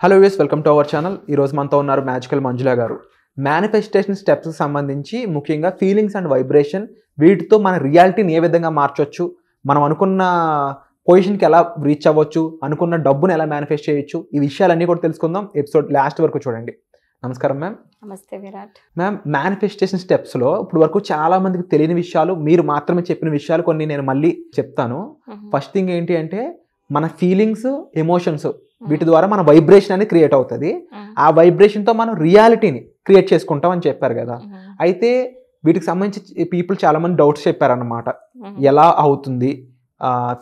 Hello views, welcome to our channel. ఈరోజు మనతో ఉన్నారు మ్యాజికల్ మంజులా గారు. మేనిఫెస్టేషన్ స్టెప్స్కి సంబంధించి ముఖ్యంగా ఫీలింగ్స్ అండ్ వైబ్రేషన్, వీటితో మన రియాలిటీని ఏ విధంగా మార్చొచ్చు, మనం అనుకున్న పొజిషన్కి ఎలా రీచ్ అవ్వచ్చు, అనుకున్న డబ్బును ఎలా మేనిఫెస్ట్ చేయొచ్చు, ఈ విషయాలన్నీ కూడా తెలుసుకుందాం. ఎపిసోడ్ లాస్ట్ వరకు చూడండి. నమస్కారం మ్యామ్. నమస్తే విరాట్. మ్యామ్, మేనిఫెస్టేషన్ స్టెప్స్లో ఇప్పుడు వరకు చాలా మందికి తెలియని విషయాలు, మీరు మాత్రమే చెప్పిన విషయాలు కొన్ని నేను మళ్ళీ చెప్తాను. ఫస్ట్ థింగ్ ఏంటి అంటే, మన ఫీలింగ్స్, ఎమోషన్స్, వీటి ద్వారా మన వైబ్రేషన్ అనేది క్రియేట్ అవుతుంది. ఆ వైబ్రేషన్తో మనం రియాలిటీని క్రియేట్ చేసుకుంటాం అని చెప్పారు కదా. అయితే వీటికి సంబంధించి పీపుల్ చాలా మంది డౌట్స్ చెప్పారన్నమాట. ఎలా అవుతుంది,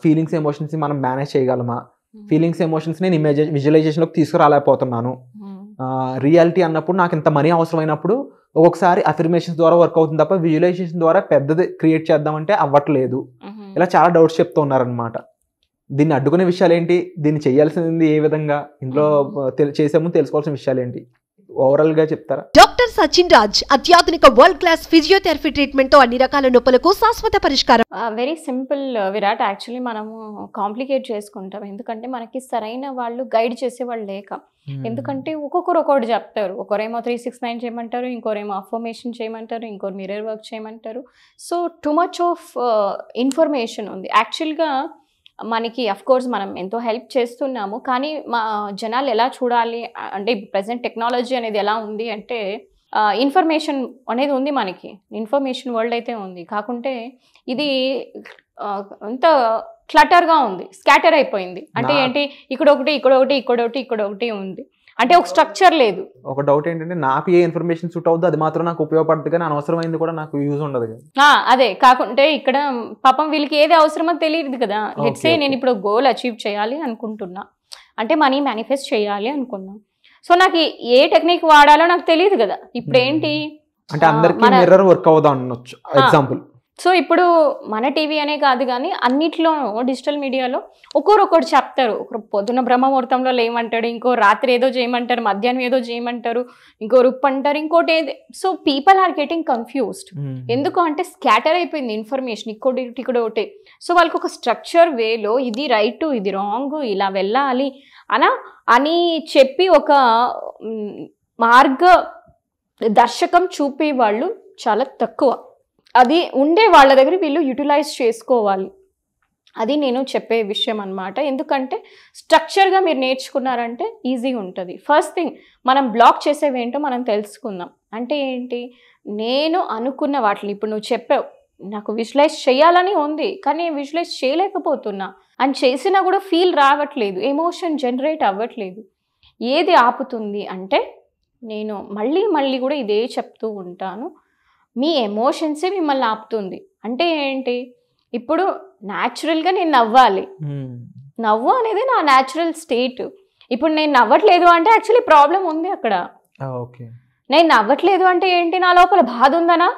ఫీలింగ్స్ ఎమోషన్స్ మనం మేనేజ్ చేయగలమా, ఫీలింగ్స్ ఎమోషన్స్ నేను విజువలైజేషన్లోకి తీసుకురాలేకపోతున్నాను, రియాలిటీ అన్నప్పుడు నాకు ఇంత మనీ అవసరమైనప్పుడు ఒక్కొక్కసారి అఫర్మేషన్స్ ద్వారా వర్క్ అవుతుంది తప్ప విజువలైజేషన్ ద్వారా పెద్దది క్రియేట్ చేద్దామంటే అవ్వట్లేదు. ఇలా చాలా డౌట్స్ చెప్తూ ఉన్నారనమాట. దీన్ని అడ్డుకునే విషయాలు ఏంటి, దీన్ని చేయాల్సింది ఏ విధంగా, ఇందులో చేసే ముందు తెలుసుకోవాల్సిన విషయాలు ఏంటి, ఓవరాల్ గా చెప్తారా? డాక్టర్ సచిన్ రాజ్ అత్యాధునిక వరల్డ్ క్లాస్ ఫిజియోథెరపీ ట్రీట్మెంట్ తో అన్ని రకాల నొప్పులకు శాశ్వత పరిష్కారం. Very simple Virat. యాక్చువల్లీ మనము కాంప్లికేట్ చేసుకుంటాం, ఎందుకంటే మనకి సరైన వాళ్ళు గైడ్ చేసే వాళ్ళు లేక. ఎందుకంటే ఒక్కొక్కరు ఒక్కొక్కటి చెప్తారు. ఒకరేమో 369 చేయమంటారు, ఇంకోరేమో అఫర్మేషన్ చేయమంటారు, ఇంకోరు మిర్రర్ వర్క్ చేయమంటారు. So too much of information ఉంది. యాక్చువల్గా మనకి అఫ్ కోర్స్ మనం ఎంతో హెల్ప్ చేస్తున్నాము, కానీ మా జనాలు ఎలా చూడాలి అంటే ప్రజెంట్ టెక్నాలజీ అనేది ఎలా ఉంది అంటే, ఇన్ఫర్మేషన్ అనేది ఉంది, మనకి ఇన్ఫర్మేషన్ వరల్డ్ అయితే ఉంది. కాకుంటే ఇది అంత క్లటర్గా ఉంది, స్కాటర్ అయిపోయింది. అంటే ఏంటి, ఇక్కడ ఒకటి ఇక్కడ ఒకటి ఇక్కడ ఒకటి ఇక్కడ ఒకటి ఉంది, అంటే ఒక స్ట్రక్చర్ లేదు. ఒక డౌట్ ఏంటంటే, నాకు ఏ ఇన్ఫర్మేషన్ సూట్ అవుతుందో అది మాత్రం నాకు ఉపయోగపడుతుంది, కానీ అనవసరమైంది కూడా నాకు యూజ్ ఉండదు కదా. అదే కాకుంటే ఇక్కడ పాపం వీళ్ళకి ఏది అవసరమో తెలియదు కదా. లెట్స్ సే నేను ఇప్పుడు గోల్ అచీవ్ చేయాలి అనుకుంటున్నా, అంటే మనీ మేనిఫెస్ట్ చేయాలి అనుకున్నా. సో నాకు ఏ టెక్నిక్ వాడాలో నాకు తెలియదు కదా. ఇప్పుడు ఏంటి అంటే అందరికీ మిర్రర్ వర్క్ అవుదా అనొచ్చు ఎగ్జాంపుల్. సో ఇప్పుడు మన టీవీ అనే కాదు, కానీ అన్నిట్లో డిజిటల్ మీడియాలో ఒక్కొక్కటి చెప్తారు. ఒకరు పొద్దున బ్రహ్మముహూర్తంలో లేమంటాడు, ఇంకో రాత్రి ఏదో చేయమంటారు, మధ్యాహ్నం ఏదో చేయమంటారు, ఇంకో రుప్పు అంటారు, ఇంకోటి ఏది. So people are getting confused. ఎందుకు అంటే స్కాటర్ అయిపోయింది ఇన్ఫర్మేషన్, ఇక్కడ ఒకటి. సో వాళ్ళకి ఒక స్ట్రక్చర్ వేలో ఇది రైట్ ఇది రాంగ్ ఇలా వెళ్ళాలి అని చెప్పి ఒక మార్గ దర్శకం చూపే వాళ్ళు చాలా తక్కువ. అది ఉండే వాళ్ళ దగ్గర వీళ్ళు యూటిలైజ్ చేసుకోవాలి. అది నేను చెప్పే విషయం అన్నమాట. ఎందుకంటే స్ట్రక్చర్గా మీరు నేర్చుకున్నారంటే ఈజీగా ఉంటుంది. ఫస్ట్ థింగ్, మనం బ్లాక్ చేసేవేంటో మనం తెలుసుకుందాం. అంటే ఏంటి, నేను అనుకున్న వాటిని ఇప్పుడు నువ్వు చెప్పావు, నాకు విజువలైజ్ చేయాలని ఉంది కానీ విజువలైజ్ చేయలేకపోతున్నా, అని చేసినా కూడా ఫీల్ రావట్లేదు, ఎమోషన్ జనరేట్ అవ్వట్లేదు. ఏది ఆపుతుంది అంటే, నేను మళ్ళీ కూడా ఇదే చెప్తూ ఉంటాను, మీ ఎమోషన్సే మిమ్మల్ని ఆపుతుంది. అంటే ఏంటి, ఇప్పుడు న్యాచురల్గా నేను నవ్వాలి, నవ్వు అనేది నా న్యాచురల్ స్టేట్. ఇప్పుడు నేను నవ్వట్లేదు అంటే యాక్చువల్లీ ప్రాబ్లం ఉంది అక్కడ. నేను నవ్వట్లేదు అంటే ఏంటి, నా లోపల బాధ ఉందనా.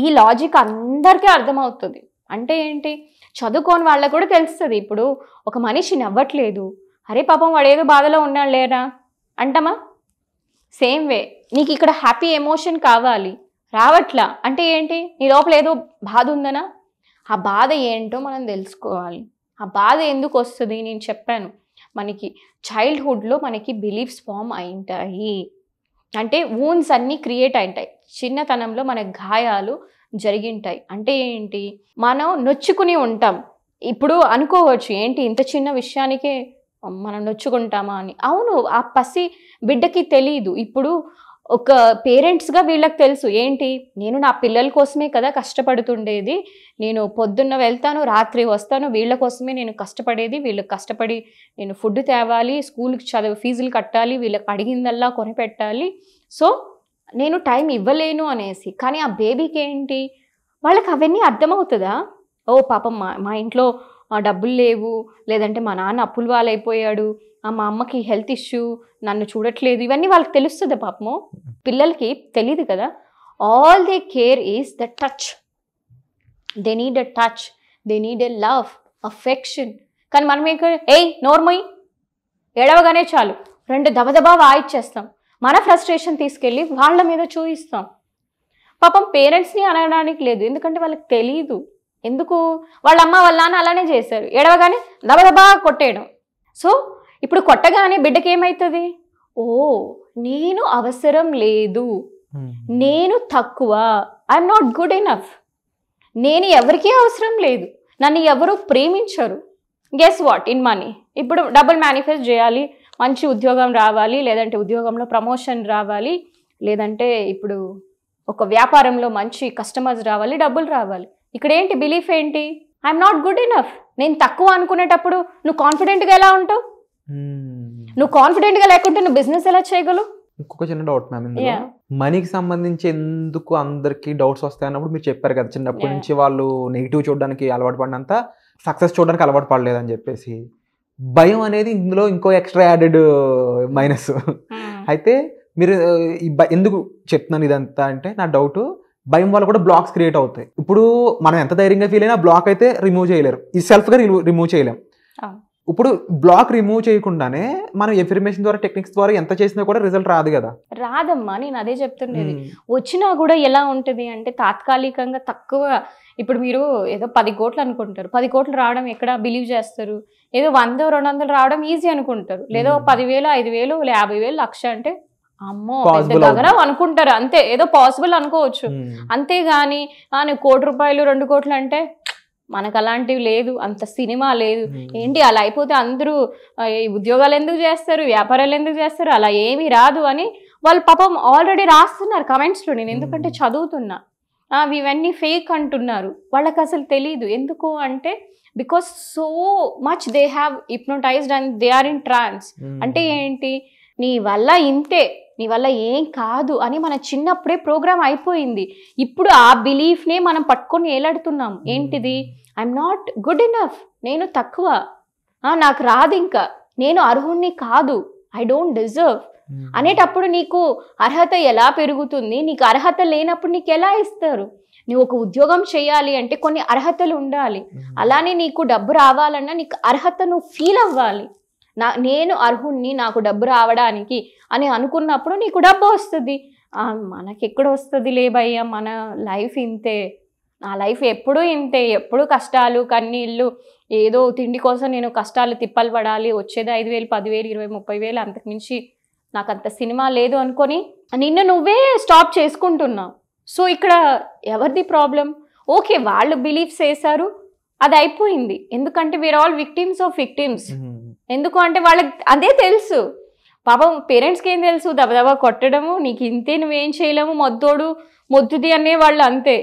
ఈ లాజిక్ అందరికీ అర్థమవుతుంది. అంటే ఏంటి, చదువుకోని వాళ్ళకు కూడా తెలుస్తుంది. ఇప్పుడు ఒక మనిషి నవ్వట్లేదు, అరే పాపం వాడు ఏదో బాధలో ఉన్నాడు లేరా అంటామా. సేమ్ వే నీకు ఇక్కడ హ్యాపీ ఎమోషన్ కావాలి, రావట్లా అంటే ఏంటి, నీ లోపల ఏదో బాధ ఉందనా. ఆ బాధ ఏంటో మనం తెలుసుకోవాలి. ఆ బాధ ఎందుకు వస్తుంది నేను చెప్పాను. మనకి చైల్డ్హుడ్లో మనకి బిలీఫ్స్ ఫామ్ అయింటాయి, అంటే వూన్స్ అన్నీ క్రియేట్ అయింటాయి. చిన్నతనంలో మన గాయాలు జరిగింటాయి. అంటే ఏంటి, మనం నొచ్చుకుని ఉంటాం. ఇప్పుడు అనుకోవచ్చు ఏంటి ఇంత చిన్న విషయానికే మనం నొచ్చుకుంటామా అని. అవును, ఆ పసి బిడ్డకి తెలీదు. ఇప్పుడు ఒక పేరెంట్స్గా వీళ్ళకి తెలుసు ఏంటి, నేను నా పిల్లల కోసమే కదా కష్టపడుతుండేది, నేను పొద్దున్న వెళ్తాను రాత్రి వస్తాను, వీళ్ళ కోసమే నేను కష్టపడేది, వీళ్ళకి కష్టపడి నేను ఫుడ్ తేవాలి, స్కూల్కి ఫీజులు కట్టాలి, వీళ్ళకి అడిగిందల్లా కొనిపెట్టాలి, సో నేను టైం ఇవ్వలేను అనేసి. కానీ ఆ బేబీకి ఏంటి, వాళ్ళకి అవన్నీ అర్థమవుతుందా. ఓ పాపం మా ఇంట్లో డబ్బులు లేవు, లేదంటే మా నాన్న అప్పుల వాళ్ళైపోయాడు, మా అమ్మకి హెల్త్ ఇష్యూ, నన్ను చూడట్లేదు, ఇవన్నీ వాళ్ళకి తెలుస్తుంది. పాపము పిల్లలకి తెలియదు కదా. All they care is the touch. They need a touch, they need a love, affection. కానీ మనం ఏయ్ నోర్మోయ్ ఏడవగానే చాలు 2 దబదబా వాయిచ్చేస్తాం. మన ఫ్రస్ట్రేషన్ తీసుకెళ్ళి వాళ్ళ మీద చూపిస్తాం. పాపం పేరెంట్స్ని అనడానికి లేదు, ఎందుకంటే వాళ్ళకి తెలీదు. ఎందుకు, వాళ్ళ అమ్మ వాళ్ళ నాన్న అలానే చేశారు, ఏడవగానే దబదబా కొట్టేయడం. సో ఇప్పుడు కొట్టగానే బిడ్డకి ఏమవుతుంది, ఓ నేను అవసరం లేదు, నేను తక్కువ, ఐఎమ్ నాట్ గుడ్ ఎనఫ్, నేను ఎవరికీ అవసరం లేదు, నన్ను ఎవరు ప్రేమించరు. గెస్ వాట్, ఇన్ మనీ ఇప్పుడు డబుల్ మేనిఫెస్ట్ చేయాలి, మంచి ఉద్యోగం రావాలి, లేదంటే ఉద్యోగంలో ప్రమోషన్ రావాలి, లేదంటే ఇప్పుడు ఒక వ్యాపారంలో మంచి కస్టమర్స్ రావాలి, డబ్బులు రావాలి. ఇక్కడ ఏంటి బిలీఫ్ ఏంటి, ఐఎమ్ నాట్ గుడ్ ఎనఫ్. నేను తక్కువ అనుకునేటప్పుడు నువ్వు కాన్ఫిడెంట్గా ఎలా ఉంటావు? నువ్వు కాన్ఫిడెంట్గా లేకుంటే నువ్వు బిజినెస్ ఎలా చేయగలవు? ఇంకొక చిన్న డౌట్ మ్యామ్, మనీకి సంబంధించి ఎందుకు అందరికి డౌట్స్ వస్తాయి అన్నప్పుడు మీరు చెప్పారు కదా, చిన్నప్పటి నుంచి వాళ్ళు నెగిటివ్ చూడడానికి అలవాటు పడినంత సక్సెస్ చూడడానికి అలవాటు పడలేదని చెప్పేసి. భయం అనేది ఇందులో ఇంకో ఎక్స్ట్రా యాడెడ్ మైనస్. అయితే మీరు ఎందుకు చెప్తున్నాను ఇదంతా అంటే, నా డౌట్ భయం వల్ల కూడా బ్లాక్స్ క్రియేట్ అవుతాయి. ఇప్పుడు మనం ఎంత ధైర్యంగా ఫీల్ అయినా బ్లాక్ అయితే రిమూవ్ చేయలేరు, ఇది సెల్ఫ్గా రిమూవ్ చేయలేం. ఇప్పుడు బ్లాక్ రిమూవ్ చేయకుండానే మనం ఎఫర్మేషన్ ద్వారా టెక్నిక్స్ ద్వారా ఎంత చేసినా కూడా రిజల్ట్ రాదు కదా. రాదమ్మా, నేను అదే చెప్తుండేది. వచ్చినా కూడా ఎలా ఉంటుంది అంటే తాత్కాలికంగా తక్కువ. ఇప్పుడు మీరు ఏదో 10 కోట్లు అనుకుంటారు, 10 కోట్లు రావడం ఎక్కడ బిలీవ్ చేస్తారు? ఏదో 100, 200 రావడం ఈజీ అనుకుంటారు, లేదో 10,000, 5,000, 50,000, లక్ష అంటే అమ్మో గగనం అనుకుంటారు, అంతే. ఏదో పాసిబుల్ అనుకోవచ్చు, అంతేగాని నువ్వు 1 కోటి రూపాయలు 2 కోట్లు అంటే మనకు అలాంటివి లేదు, అంత సినిమా లేదు. ఏంటి అలా అయిపోతే అందరూ ఉద్యోగాలు ఎందుకు చేస్తారు, వ్యాపారాలు ఎందుకు చేస్తారు, అలా ఏమీ రాదు అని వాళ్ళు పాపం ఆల్రెడీ రాస్తున్నారు కమెంట్స్లో. నేను ఎందుకంటే చదువుతున్నా, ఇవన్నీ ఫేక్ అంటున్నారు. వాళ్ళకి అసలు తెలీదు. ఎందుకు అంటే because so much they have hypnotized and they are in trance. అంటే ఏంటి, నీ వల్ల ఇంతే, నీ వల్ల ఏం కాదు అని మన చిన్నప్పుడే ప్రోగ్రామ్ అయిపోయింది. ఇప్పుడు ఆ బిలీఫ్నే మనం పట్టుకొని ఏలాడుతున్నాం. ఏంటిది, ఐఎమ్ నాట్ గుడ్ ఎనఫ్, నేను తక్కువ, నాకు రాదు, ఇంకా నేను అర్హుణ్ణి కాదు, ఐ డోంట్ డిజర్వ్ అనేటప్పుడు నీకు అర్హత ఎలా పెరుగుతుంది? నీకు అర్హత లేనప్పుడు నీకు ఎలా ఇస్తారు? నువ్వు ఒక ఉద్యోగం చేయాలి అంటే కొన్ని అర్హతలు ఉండాలి. అలానే నీకు డబ్బు రావాలన్నా నీకు అర్హత నువ్వు ఫీల్ అవ్వాలి. నేను అర్హుణ్ణి, నాకు డబ్బు రావడానికి అని అనుకున్నప్పుడు నీకు డబ్బు వస్తుంది. మనకెక్కడ వస్తుంది లేబయ్యా, మన లైఫ్ ఇంతే, నా లైఫ్ ఎప్పుడూ ఇంతే, ఎప్పుడు కష్టాలు కన్నీళ్ళు, ఏదో తిండి కోసం నేను కష్టాలు తిప్పలు పడాలి, వచ్చేది 5,000, 10,000, 20,000, 30,000, అంతకుమించి నాకు అంత సినిమా లేదు అనుకొని నిన్ను నువ్వే స్టాప్ చేసుకుంటున్నావు. సో ఇక్కడ ఎవరిది ప్రాబ్లం? ఓకే, వాళ్ళు బిలీఫ్స్ వేశారు, అది అయిపోయింది. ఎందుకంటే we are all victims of victims. ఎందుకు అంటే వాళ్ళకి అదే తెలుసు. పాపం పేరెంట్స్కి ఏం తెలుసు, దబదబా కొట్టడము, నీకు ఇంతే, నువ్వేం చేయలేము, మొద్దుది అనే వాళ్ళు అంతే.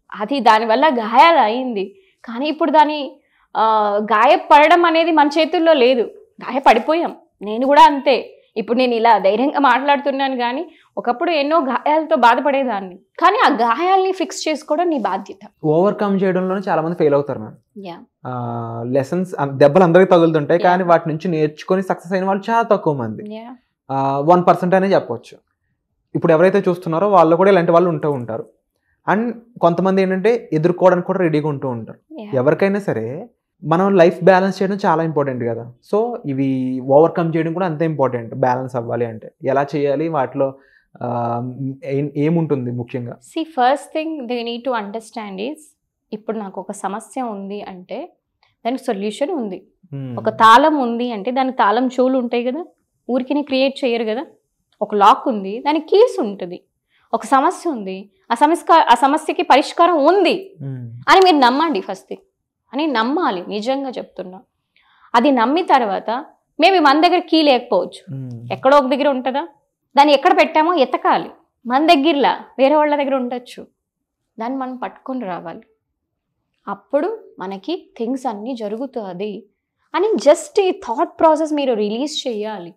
అది దానివల్ల గాయాలు అయింది. కానీ ఇప్పుడు దాని గాయపడడం అనేది మన చేతుల్లో లేదు, గాయపడిపోయాం. నేను కూడా అంతే. ఇప్పుడు నేను ఇలా ధైర్యంగా మాట్లాడుతున్నాను, కానీ ఒకప్పుడు ఎన్నో గాయాలతో బాధపడేదాన్ని. కానీ ఆ గాయాల్ని ఫిక్స్ చేసుకోవడం నీ బాధ్యత. ఓవర్కమ్ చేయడంలోనే చాలా మంది ఫెయిల్ అవుతారు మ్యామ్. లెసన్స్, దెబ్బలు అందరికీ తగులుతుంటాయి, కానీ వాటి నుంచి నేర్చుకొని సక్సెస్ అయిన వాళ్ళు చాలా తక్కువ మంది, 1% అనే చెప్పవచ్చు. ఇప్పుడు ఎవరైతే చూస్తున్నారో వాళ్ళు కూడా ఇలాంటి వాళ్ళు ఉంటూ ఉంటారు. అండ్ కొంతమంది ఏంటంటే ఎదుర్కోవడానికి కూడా రెడీగా ఉంటూ ఉంటారు. ఎవరికైనా సరే మనం లైఫ్ బ్యాలెన్స్ చేయడం చాలా ఇంపార్టెంట్ కదా. సో ఇవి ఓవర్కమ్ చేయడం కూడా అంతే ఇంపార్టెంట్. బ్యాలెన్స్ అవ్వాలి అంటే ఎలా చేయాలి, వాటిలో ఏముంటుంది ముఖ్యంగా? First thing they need to understand is, ఇప్పుడు నాకు ఒక సమస్య ఉంది అంటే దానికి సొల్యూషన్ ఉంది. ఒక తాళం ఉంది అంటే దానికి తాళం చెవులు ఉంటాయి కదా, ఊరికి క్రియేట్ చేయరు కదా. ఒక లాక్ ఉంది, దానికి కీస్ ఉంటుంది. ఒక సమస్య ఉంది, ఆ సమస్యకి పరిష్కారం ఉంది అని మీరు నమ్మండి. ఫస్ట్ థింగ్ అని నమ్మాలి, నిజంగా చెప్తున్నా. అది నమ్మిన తర్వాత మేబీ మన దగ్గర కీ లేకపోవచ్చు, ఎక్కడో ఒక దగ్గర ఉంటుందా, దాన్ని ఎక్కడ పెట్టామో ఎతకాలి. మన దగ్గరలా వేరే వాళ్ళ దగ్గర ఉండొచ్చు, దాన్ని మనం పట్టుకొని రావాలి. అప్పుడు మనకి థింగ్స్ అన్నీ జరుగుతుంది అని జస్ట్ ఈ థాట్ ప్రాసెస్ మీరు రిలీజ్ చేయాలి.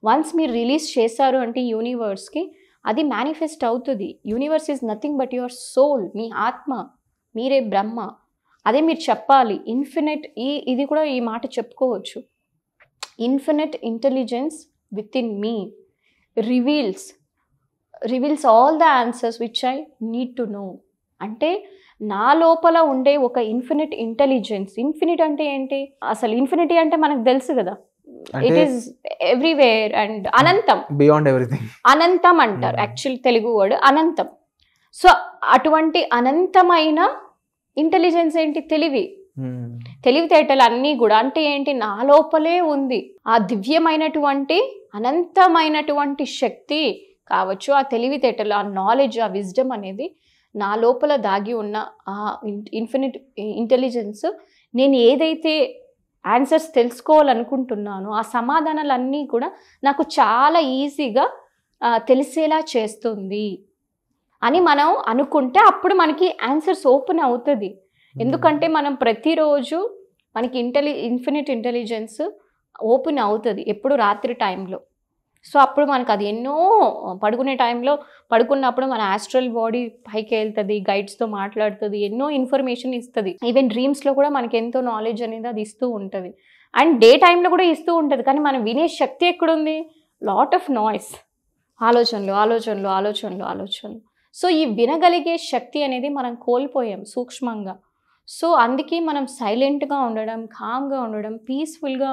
వన్స్ మీరు రిలీజ్ చేశారు అంటే యూనివర్స్కి అది మేనిఫెస్ట్ అవుతుంది. Universe is nothing but your soul, మీ ఆత్మ, మీరే బ్రహ్మ. అదే మీరు చెప్పాలి. ఇన్ఫినిట్, ఇది కూడా ఈ మాట చెప్పుకోవచ్చు, infinite intelligence with in me reveals all the answers which I need to know. అంటే నా లోపల ఉండే ఒక ఇన్ఫినిట్ ఇంటెలిజెన్స్. ఇన్ఫినిట్ అంటే ఏంటి? అసలు ఇన్ఫినిటీ అంటే మనకు తెలుసు కదా, ఇట్ ఈస్ ఎవ్రీవేర్ అండ్ అనంతం, బియాండ్ ఎవ్రీథింగ్. అనంతం అంటారు యాక్చువల్ తెలుగు వర్డ్ అనంతం. సో అటువంటి అనంతమైన ఇంటెలిజెన్స్ ఏంటి? తెలివి. తెలివితేటలు అన్నీ కూడా అంటే ఏంటి, నా లోపలే ఉంది ఆ దివ్యమైనటువంటి అనంతమైనటువంటి శక్తి కావచ్చు, ఆ తెలివితేటలు, ఆ నాలెడ్జ్, ఆ విజ్డమ్ అనేది నా లోపల దాగి ఉన్న ఆ ఇన్ఫినిట్ ఇంటెలిజెన్స్, నేను ఏదైతే ఆన్సర్స్ తెలుసుకోవాలనుకుంటున్నానో ఆ సమాధానాలన్నీ కూడా నాకు చాలా ఈజీగా తెలిసేలా చేస్తుంది అని మనం అనుకుంటే అప్పుడు మనకి ఆన్సర్స్ ఓపెన్ అవుతుంది. ఎందుకంటే మనం ప్రతిరోజు మనకి ఇన్ఫినిట్ ఇంటెలిజెన్స్ ఓపెన్ అవుతుంది ఎప్పుడు రాత్రి టైంలో. సో అప్పుడు మనకు అది ఎన్నో పడుకునే టైంలో పడుకున్నప్పుడు మన ఆస్ట్రల్ బాడీ పైకి వెళ్తుంది, గైడ్స్తో మాట్లాడుతుంది, ఎన్నో ఇన్ఫర్మేషన్ ఇస్తుంది. ఈవెన్ డ్రీమ్స్లో కూడా మనకి ఎంతో నాలెడ్జ్ అనేది అది ఇస్తూ ఉంటుంది. అండ్ డే టైంలో కూడా ఇస్తూ ఉంటుంది. కానీ మనం వినే శక్తి ఎక్కడుంది? లాట్ ఆఫ్ నాయిస్, ఆలోచనలు ఆలోచనలు ఆలోచనలు ఆలోచనలు. సో ఈ వినగలిగే శక్తి అనేది మనం కోల్పోయాం సూక్ష్మంగా. సో అందుకే మనం సైలెంట్గా ఉండడం, కామ్గా ఉండడం, పీస్ఫుల్గా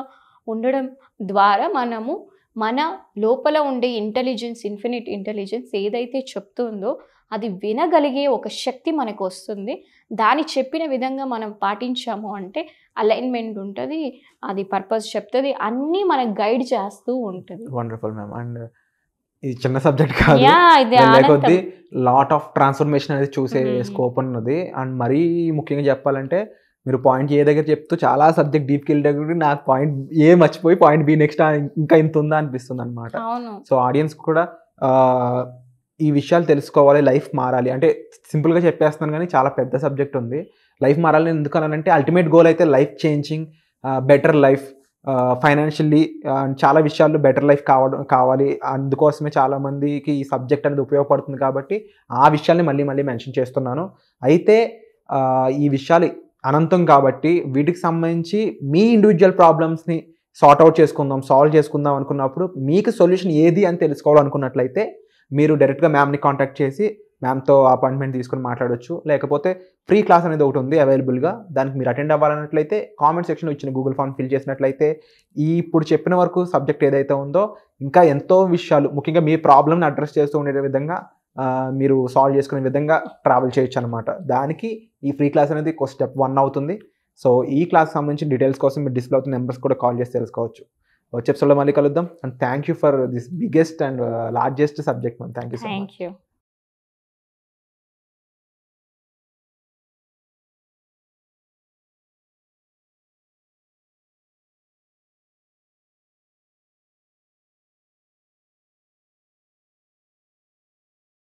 ఉండడం ద్వారా మనము మన లోపల ఉండే ఇంటెలిజెన్స్, ఇన్ఫినిట్ ఇంటెలిజెన్స్ ఏదైతే చెప్తుందో అది వినగలిగే ఒక శక్తి మనకు వస్తుంది. దాని చెప్పిన విధంగా మనం పాటించాము అంటే అలైన్మెంట్ ఉంటుంది, అది పర్పస్ చెప్తుంది, అన్నీ మనకు గైడ్ చేస్తూ ఉంటుంది. Wonderful ma'am. అండ్ ఇది చిన్న సబ్జెక్ట్ కాదు, లేకపోతే లాట్ ఆఫ్ ట్రాన్స్ఫర్మేషన్ అనేది చూసే స్కోప్ ఉన్నది. అండ్ మరీ ముఖ్యంగా చెప్పాలంటే మీరు పాయింట్ ఏ దగ్గర చెప్తూ చాలా సబ్జెక్ట్ డీప్కి వెళ్ళి నాకు పాయింట్ ఏ మర్చిపోయి పాయింట్ బి నెక్స్ట్ ఇంకా ఇంత ఉందా అనిపిస్తుంది అనమాట. సో ఆడియన్స్ కూడా ఈ విషయాలు తెలుసుకోవాలి, లైఫ్ మారాలి అంటే సింపుల్గా చెప్పేస్తున్నాను కానీ చాలా పెద్ద సబ్జెక్ట్ ఉంది. లైఫ్ మారాలని ఎందుకనంటే అల్టిమేట్ గోల్ అయితే life changing, better life, financially చాలా విషయాల్లో బెటర్ లైఫ్ కావాలి. అందుకోసమే చాలామందికి ఈ సబ్జెక్ట్ అనేది ఉపయోగపడుతుంది కాబట్టి ఆ విషయాల్ని మళ్ళీ మళ్ళీ మెన్షన్ చేస్తున్నాను. అయితే ఈ విషయాలు అనంతం కాబట్టి వీటికి సంబంధించి మీ ఇండివిజువల్ ప్రాబ్లమ్స్ని సాల్వ్ చేసుకుందాం అనుకున్నప్పుడు మీకు సొల్యూషన్ ఏది అని తెలుసుకోవాలనుకున్నట్లయితే మీరు డైరెక్ట్గా మ్యామ్ని కాంటాక్ట్ చేసి మ్యామ్తో అపాయింట్మెంట్ తీసుకుని మాట్లాడవచ్చు. లేకపోతే ఫ్రీ క్లాస్ అనేది ఒకటి ఉంది అవైలబుల్గా, దానికి మీరు అటెండ్ అవ్వాలన్నట్లయితే కామెంట్ సెక్షన్లో ఇచ్చిన గూగుల్ ఫామ్ ఫిల్ చేసినట్లయితే ఇప్పుడు చెప్పిన వరకు సబ్జెక్ట్ ఏదైతే ఉందో ఇంకా ఎంతో విషయాలు ముఖ్యంగా మీ ప్రాబ్లమ్ని అడ్రస్ చేస్తూ ఉండే విధంగా మీరు సాల్వ్ చేసుకునే విధంగా ట్రావెల్ చేయొచ్చు అనమాట. దానికి ఈ ఫ్రీ క్లాస్ అనేది స్టెప్ 1 అవుతుంది. సో ఈ క్లాస్ సంబంధించిన డీటెయిల్స్ కోసం మీరు డిస్ప్లే అవుతున్న నెంబర్స్ కూడా కాల్ చేసి తెలుసుకోవచ్చు. వచ్చే ఎపిసోడ్లో మళ్ళీ కలుద్దాం. And thank you for this biggest and largest subject. Thank you so much.